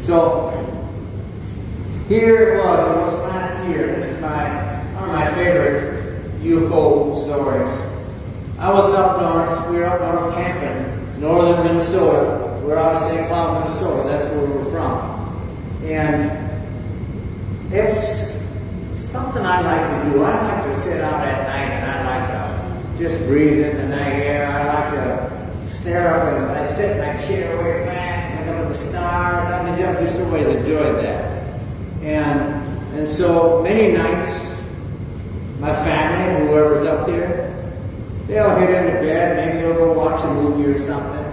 So here it was last year. This is one of my favorite UFO stories. I was up north, we were up north camping, northern Minnesota. We're out of St. Cloud, Minnesota, that's where we were from. And it's something I like to do. I like to sit out at night and I like to just breathe in the night air. I like to stare up and I sit in my chair way back and look up at the stars. I mean, I've just always enjoyed that. And so many nights, my family, whoever's up there, they'll get into bed, maybe they'll go watch a movie or something.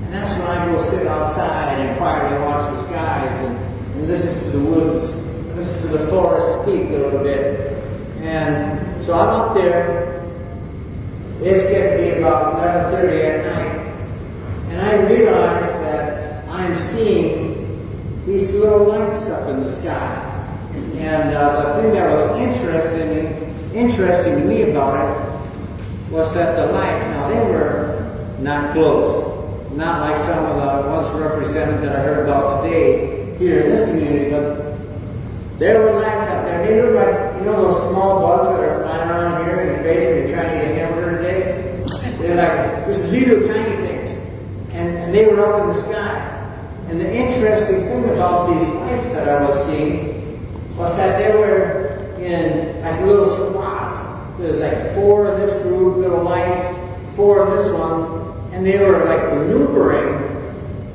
And that's when I go sit outside and quietly watch the skies and listen to the woods, listen to the forest speak a little bit. And so I'm up there. It's getting to be about 11:30 at night. And I realize that I'm seeing these little lights up in the sky. And the thing that was interesting to me about it was that the lights, now they were not close. Not like some of the ones represented that I heard about today here in this community, but there were lights up there. They look like, those small bugs that are flying around here in your face when you're trying to get hamburger today? They're like just little tiny things. And they were up in the sky. And the interesting thing about these lights that I was seeing was that they were in like little squads. So there's like 4 in this group, little lights, 4 in this one, and they were like maneuvering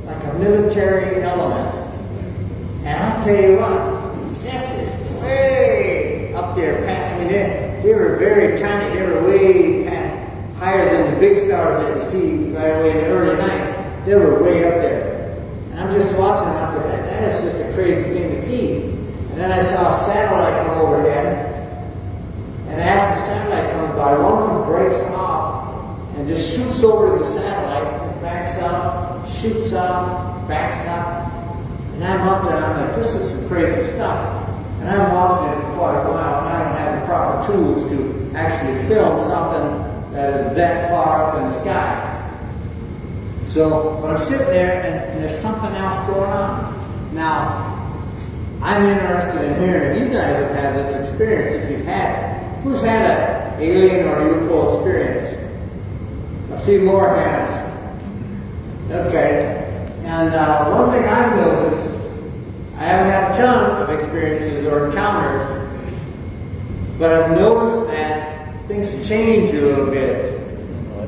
like a military element. And I'll tell you what, this is way up there, Pat. I mean, they were very tiny. They were way higher than the big stars that you see right away in the early night. They were way up there. And I'm just watching and I thought, that is just a crazy thing to see. And then I saw a satellite come overhead. And as the satellite comes by, one of them breaks off and just shoots over to the satellite and backs up, shoots off, backs up. And I'm up there and I'm like, this is some crazy stuff. And I'm watching it for quite a while and I don't have the proper tools to actually film something that is that far up in the sky. So, but I'm sitting there and there's something else going on. Now, I'm interested in hearing if you guys have had this experience, if you've had it. Who's had an alien or UFO experience? A few more hands. Okay. And one thing I've noticed, I haven't had a ton of experiences or encounters, but I've noticed that things change a little bit.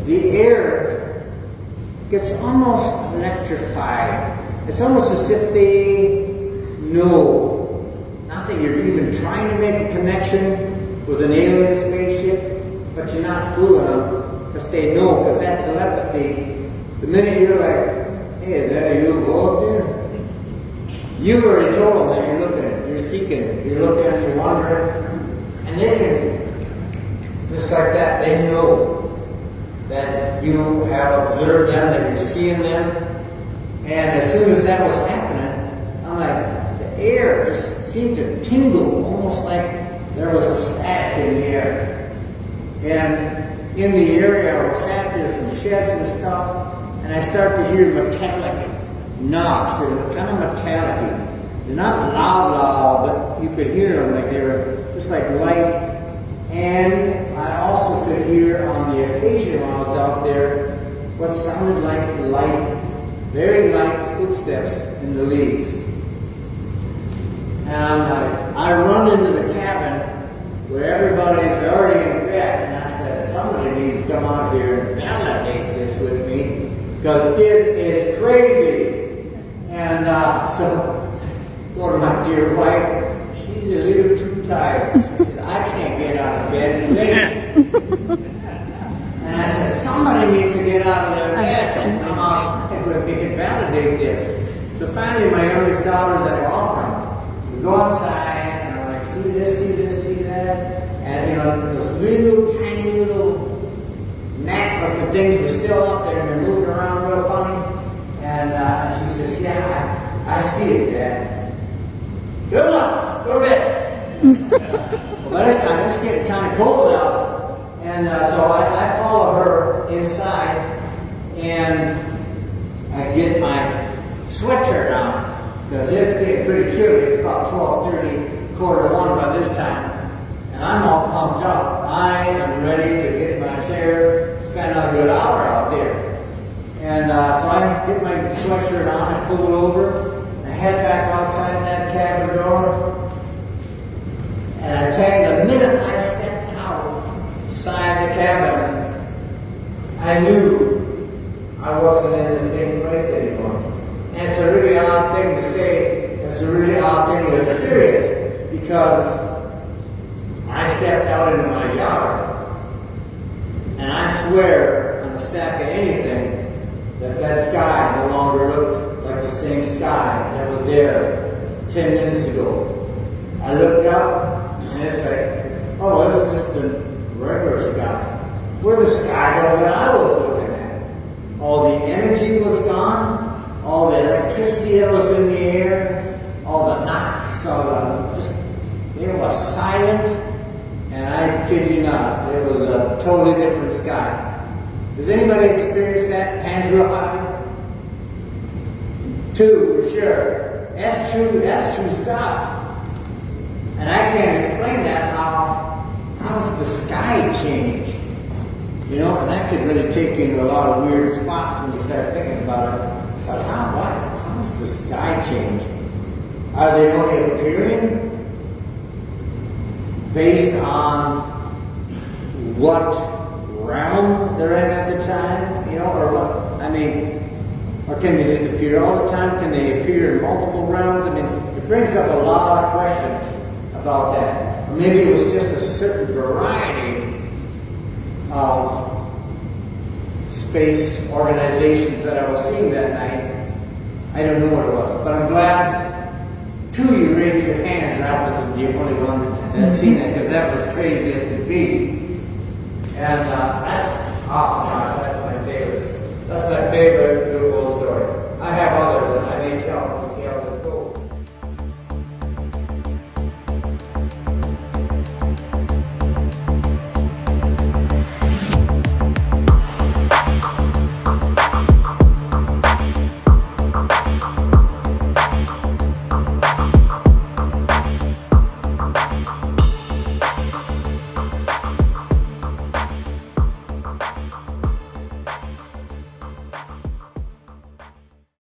The air gets almost electrified. It's almost as if they know. Not that you're even trying to make a connection with an alien spaceship, but you're not fooling them because they know, because that telepathy, the minute you're like, hey, is that a UFO up there? You've already told them that you're looking, you're seeking, you're looking, you're wondering, and they can, just like that, they know that you have observed them, that you're seeing them, and as soon as that was happening, I'm like, the air just seemed to tingle, almost like there was a static in the air. And in the area I was at, there's some sheds and stuff, and I start to hear metallic knocks. They're kind of metallic. They're not loud, but you could hear them like they were just like light. And I also could hear on the occasion when I was out there what sounded like light, very light footsteps in the leaves. And I run into the cabin where everybody's already in bed, and I said, somebody needs to come out here and validate this with me, because it is crazy. And so I go to my dear wife, she's a little too tired. She said, I can't get out of bed, it's late. And I said, somebody needs to get out of their bed and come out and we can validate this. So finally my youngest daughter's like, well, I'll come. Go outside, and I'm like, see this, see this, see that. And those little, tiny little gnat-looking things were still up there, and they're moving around real funny. And she says, yeah, I see it, Dad. Good enough, go to bed. Well, by this time, it's getting kind of cold out. And so I follow her inside, and I get my sweatshirt on. because it's getting pretty chilly. It's about 12:30, quarter to 1 by this time. And I'm all pumped up. I am ready to get in my chair, spend a good hour out there. And so I get my sweatshirt on, I pull it over, I head back outside that cabin door. And I tell you, the minute I stepped outside the cabin, I knew I wasn't in the same place anymore. And it's a really odd thing to say, it's a really odd thing to experience, because I stepped out into my yard, and I swear on the stack of anything that sky no longer looked like the same sky that was there 10 minutes ago. I looked up, and it's like, oh, this is just the regular sky. Where the sky go that I was looking at? All the energy was gone, all the electricity that was in the air, all the knocks, it was silent. And I kid you not, it was a totally different sky. Does anybody experience that? Hands real high. 2 for sure. That's true stuff. And I can't explain that. How does the sky change? You know, and that could really take you into a lot of weird spots when you start thinking about it. But how does the sky change? Are they only appearing based on what realm they're in at the time, you know, or what? I mean, or can they just appear all the time? Can they appear in multiple realms? I mean, it brings up a lot of questions about that. Or maybe it was just a certain variety of space organizations that I was seeing that night. I don't know what it was, but I'm glad 2 of you raised your hands, and I wasn't the only one that's seen it, because that was crazy as could be. And that's, oh